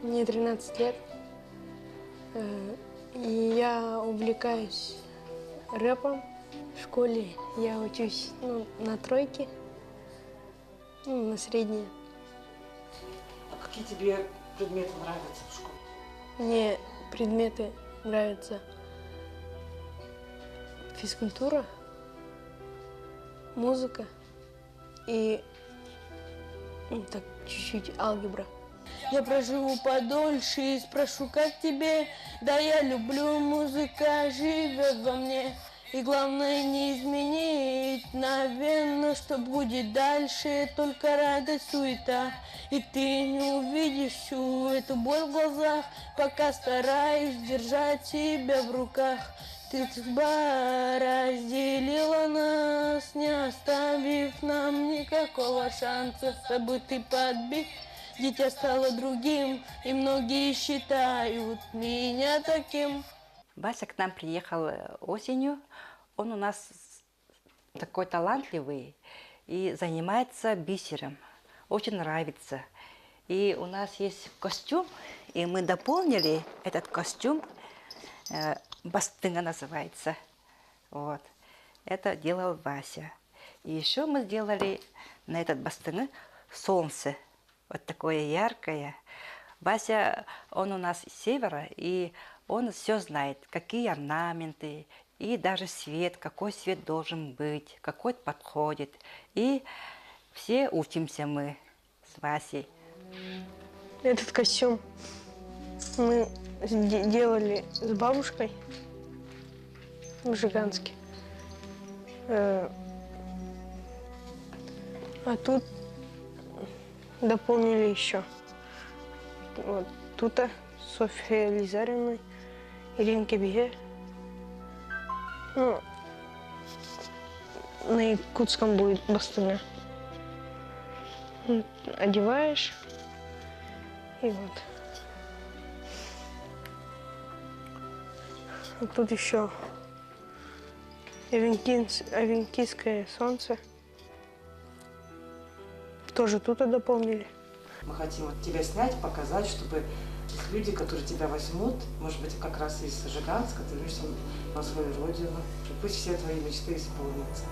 Мне 13 лет. И я увлекаюсь рэпом. В школе я учусь на тройке, на средней. А какие тебе предметы нравятся в школе? Мне предметы нравятся физкультура, музыка и так чуть-чуть алгебра. Я проживу подольше и спрошу, как тебе? Да я люблю, музыка живет во мне. И главное не изменить, наверное, что будет дальше, только радость, суета. И ты не увидишь всю эту боль в глазах, пока стараюсь держать себя в руках. Ты судьба разделила нас, не оставив нам никакого шанса. Чтобы ты подбит, дитя стало другим, и многие считают меня таким. Вася к нам приехал осенью. Он у нас такой талантливый и занимается бисером. Очень нравится. И у нас есть костюм, и мы дополнили этот костюм. Бастынга называется. Вот. Это делал Вася. И еще мы сделали на этот бастынга солнце. Вот такое яркое. Вася, он у нас с севера, и он все знает, какие орнаменты, и даже свет, какой свет должен быть, какой подходит. И все учимся мы с Васей. Этот костюм мы делали с бабушкой в Жиганске. А тут дополнили еще. Вот тут Софья Лизаревна, Ирина Кебие. Ну, на якутском будет бастыня. Одеваешь, и вот. А тут еще авентийское солнце. Тоже тут дополнили. Мы хотим вот тебя снять, показать, чтобы люди, которые тебя возьмут, может быть, как раз из Жиганска, ты вернешься на свою родину, пусть все твои мечты исполнятся.